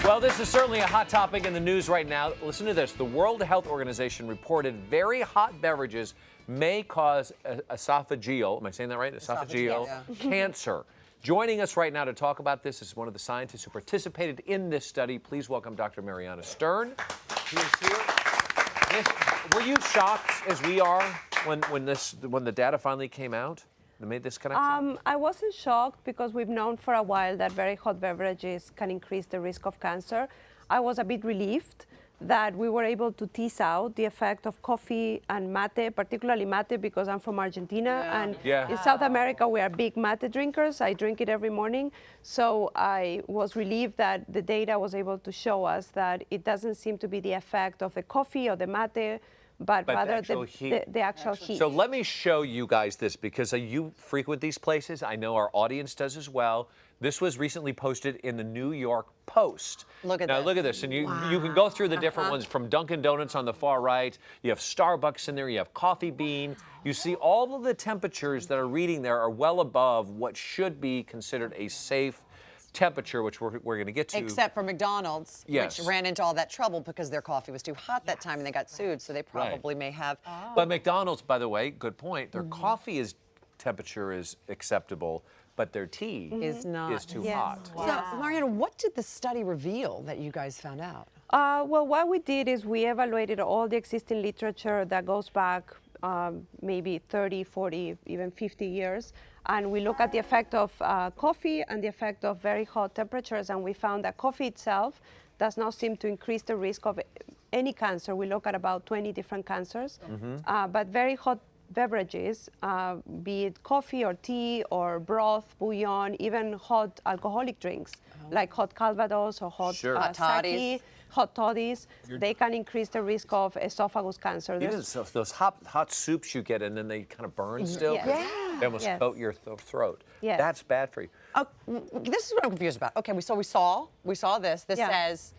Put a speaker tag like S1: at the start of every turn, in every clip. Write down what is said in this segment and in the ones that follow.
S1: Well, this is certainly a hot topic in the news right now. Listen to this. The World Health Organization reported very hot beverages may cause esophageal, am I saying that right? Esophageal cancer. Joining us right now to talk about this is one of the scientists who participated in this study. Please welcome Dr. Mariana Stern. Were you shocked, as we are, when the data finally came out? They made this connection?
S2: I wasn't shocked because we've known for a while that very hot beverages can increase the risk of cancer. I was a bit relieved that we were able to tease out the effect of coffee and mate, particularly mate because I'm from Argentina. And in South America, we are big mate drinkers. I drink it every morning. So I was relieved that the data was able to show us that it doesn't seem to be the effect of the coffee or the mate, but rather the actual heat.
S1: So let me show you guys this because you frequent these places. I know our audience does as well. This was recently posted in the New York Post.
S3: Look at
S1: this.
S3: Now
S1: look at this. And you can go through the different ones from Dunkin' Donuts on the far right. You have Starbucks in there. You have Coffee Bean. You see all of the temperatures that are reading there are well above what should be considered a safe temperature, which we're going to get to.
S3: Except for McDonald's, which ran into all that trouble because their coffee was too hot that time and they got sued, so they probably may have.
S1: But McDonald's, by the way, good point, their coffee temperature is acceptable, but their tea is too hot.
S3: So, Mariana, what did the study reveal that you guys found out?
S2: Well, what we did is we evaluated all the existing literature that goes back maybe 30, 40, even 50 years. And we look at the effect of coffee and the effect of very hot temperatures. And we found that coffee itself does not seem to increase the risk of any cancer. We look at about 20 different cancers. But very hot beverages, be it coffee or tea or broth, bouillon, even hot alcoholic drinks, like hot Calvados or hot sake, hot toddies, they can increase the risk of esophagus cancer.
S1: Even those hot soups you get and then they kind of burn still. They almost coat your throat. That's bad for you.
S3: This is what I'm confused about. Okay, we saw this. This says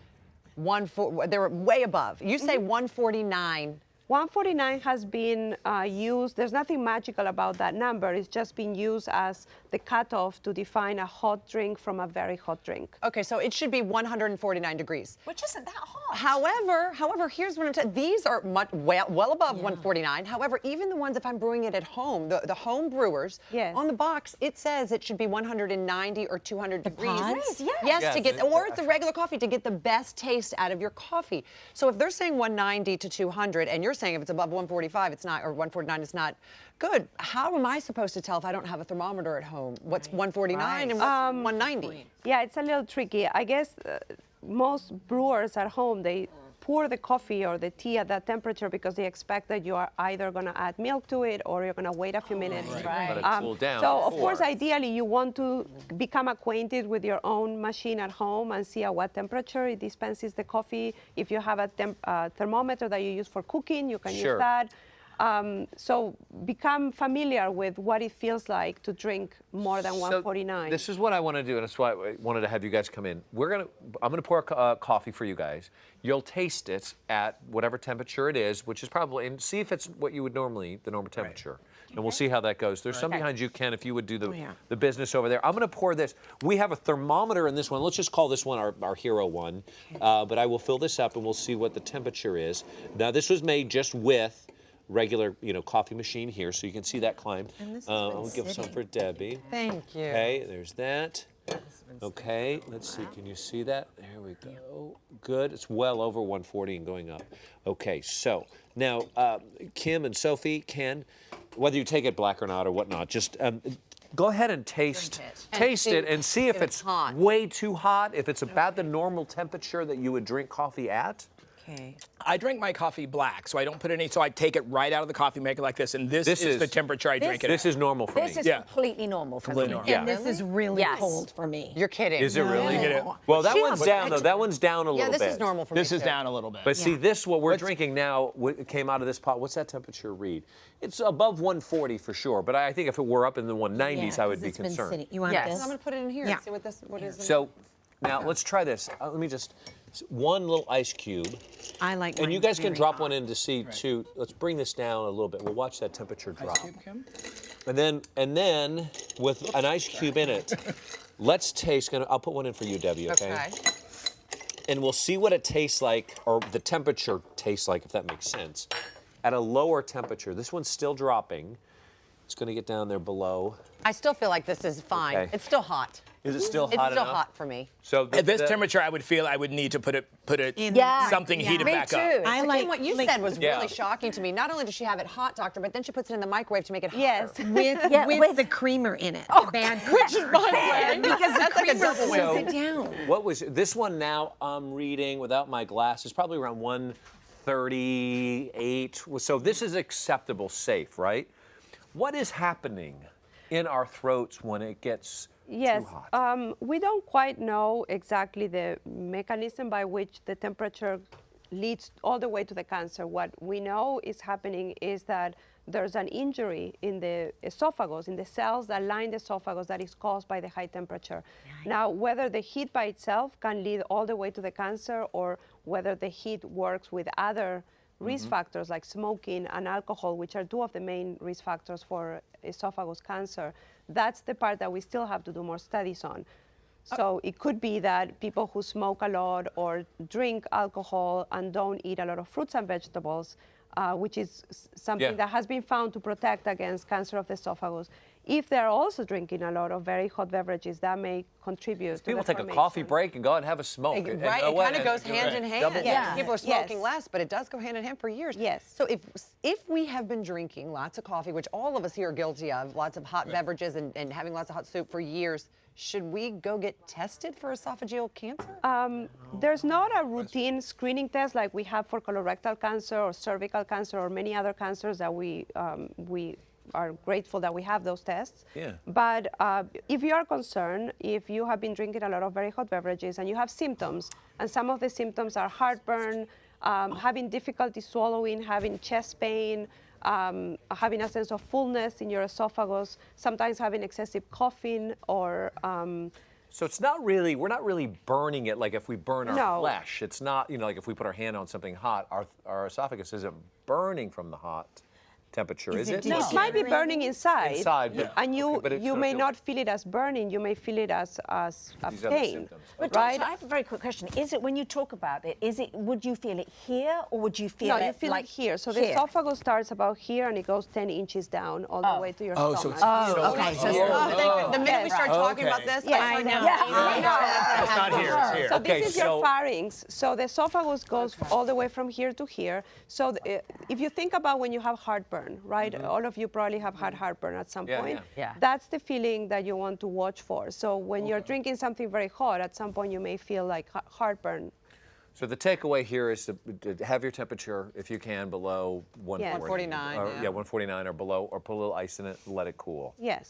S3: they were way above. You say 149.
S2: 149 has been used. There's nothing magical about that number. It's just been used as the cutoff to define a hot drink from a very hot drink.
S3: Okay, so it should be 149 degrees.
S4: Which isn't that hot.
S3: However, here's what I'm saying. These are well above 149. However, even the ones, if I'm brewing it at home, the home brewers, on the box, it says it should be 190 or 200 degrees. Yes, to get, or it's a regular coffee, to get the best taste out of your coffee. So if they're saying 190 to 200, and you're saying if it's above 145, it's not, or 149, it's not good. How am I supposed to tell if I don't have a thermometer at home? What's 149 and what's 190?
S2: Yeah, it's a little tricky. I guess most brewers at home, they pour the coffee or the tea at that temperature because they expect that you are either going to add milk to it or you're going to wait a few minutes.
S1: Let it cool down.
S2: So, of course, ideally, you want to become acquainted with your own machine at home and see at what temperature it dispenses the coffee. If you have a thermometer that you use for cooking, you can use that. So become familiar with what it feels like to drink more than 149.
S1: This is what I want to do, and that's why I wanted to have you guys come in. I'm gonna pour coffee for you guys. You'll taste it at whatever temperature it is, which is probably, and see if it's what you would normally, the normal temperature. And we'll see how that goes. There's some behind you, Ken, if you would do the business over there. I'm gonna pour this. We have a thermometer in this one. Let's just call this one our hero one. But I will fill this up and we'll see what the temperature is. Now this was made just with regular, coffee machine here, so you can see that climb. I'll give some for Debbie.
S3: Thank you.
S1: Okay, there's that. Okay, let's see, can you see that? There we go. Good, it's well over 140 and going up. Okay, so now, Kim and Sophie, Ken, whether you take it black or not or whatnot, just go ahead and taste it and see if it's way too hot, if it's about the normal temperature that you would drink coffee at.
S4: Okay.
S5: I drink my coffee black, so I don't put any, so I take it right out of the coffee maker like this, and this is the temperature I drink it at.
S1: This is normal for me.
S4: This is completely normal for me.
S5: Normal.
S4: And this is really cold for me.
S3: You're kidding.
S1: Is it really? Well, that one's down, though. That one's down a little bit.
S3: Yeah, this is normal for me,
S5: This is down a little bit.
S1: But see, what we're drinking now came out of this pot. What's that temperature read? It's above 140 for sure, but I think if it were up in the 190s, I would be concerned.
S4: You want this?
S3: I'm going to put it in here and see what is.
S1: So now let's try this. Let me just, one little ice cube.
S4: I like
S1: And you guys can drop one in to see, too. Let's bring this down a little bit. We'll watch that temperature drop.
S5: Ice cube, Kim?
S1: And then with an ice cube in it, let's taste. I'll put one in for you, Debbie. Okay. And we'll see what it tastes like, or the temperature tastes like, if that makes sense. At a lower temperature, this one's still dropping. It's going to get down there below.
S3: I still feel like this is fine.
S1: Okay.
S3: It's still hot.
S1: Is it still hot
S3: It's still
S1: enough?
S3: hot for me.
S1: So
S5: At this temperature, I would feel I would need to put it something heated
S4: Me
S5: back
S4: too.
S5: up.
S4: I
S3: Kim,
S4: like
S3: what you
S4: like-
S3: said was
S1: Yeah.
S3: really shocking to me. Not only does she have it hot, doctor, but then she puts it in the microwave to make it hotter.
S2: Yes.
S4: with the creamer in it. Oh, bad creamer.
S3: Which is fine,
S4: because
S3: that's
S4: the
S3: like a
S4: creamer
S3: double
S4: cools
S3: win.
S4: it down.
S1: what was this one now? I'm reading without my glasses, probably around 138. So this is acceptable, safe, right? What is happening in our throats when it gets
S2: Yes,
S1: too hot?
S2: we don't quite know exactly the mechanism by which the temperature leads all the way to the cancer. What we know is happening is that there's an injury in the esophagus, in the cells that line the esophagus, that is caused by the high temperature. Now, whether the heat by itself can lead all the way to the cancer, or whether the heat works with other risk factors like smoking and alcohol, which are two of the main risk factors for esophagus cancer, that's the part that we still have to do more studies on. So it could be that people who smoke a lot or drink alcohol and don't eat a lot of fruits and vegetables, which is something that has been found to protect against cancer of the esophagus. If they're also drinking a lot of very hot beverages, that may contribute to
S1: People
S2: the
S1: take a coffee
S2: formation.
S1: break and go out and have a smoke.
S3: Right,
S1: And
S3: it
S1: know what?
S3: kind of goes
S1: And-
S3: hand in hand.
S1: Double
S2: Yeah.
S3: People are smoking
S2: Yes.
S3: less, but it does go hand in hand for years.
S2: Yes.
S3: So if we have been drinking lots of coffee, which all of us here are guilty of, lots of hot beverages and having lots of hot soup for years, should we go get tested for esophageal cancer?
S2: There's not a routine screening test like we have for colorectal cancer or cervical cancer or many other cancers that we are grateful that we have those tests.
S1: Yeah.
S2: But if you are concerned, if you have been drinking a lot of very hot beverages and you have symptoms, and some of the symptoms are heartburn, having difficulty swallowing, having chest pain, having a sense of fullness in your esophagus, sometimes having excessive coughing or
S1: So it's not really, we're not really burning it like if we burn our
S2: No.
S1: flesh. It's not, like if we put our hand on something hot, our esophagus isn't burning from the hot temperature, is it?
S4: No.
S2: It might be burning inside.
S1: Inside, but-
S2: and you
S1: okay, but it's
S2: you
S1: gonna
S2: may
S1: feel-
S2: not feel it as burning. You may feel it as a
S1: These other
S2: pain,
S1: symptoms.
S4: But
S2: right?
S4: doctor, I have a very quick question. Is it when you talk about it? Would you feel it here, or would you feel
S2: No,
S4: it
S2: you feel
S4: like
S2: it here. So the
S4: here?
S2: esophagus starts about here and it goes 10 inches down all the way to your
S5: Oh, so
S2: stomach.
S5: it's
S4: okay. So
S3: The minute we start talking about
S5: Okay.
S3: this,
S2: Yes.
S3: I
S2: I
S3: know.
S2: know.
S5: It's not here, it's here.
S2: So
S1: Okay,
S2: this is your
S1: so-
S2: pharynx. So the esophagus goes all the way from here to here. So if you think about when you have heartburn, right? All of you probably have had heartburn at some
S1: Yeah,
S2: point.
S4: yeah.
S2: That's the feeling that you want to watch for. So when you're drinking something very hot, at some point you may feel like heartburn.
S1: So the takeaway here is to have your temperature, if you can, below 140.
S3: 149,
S1: Or,
S3: yeah.
S1: 149 or below, or put a little ice in it and let it cool.
S2: Yes.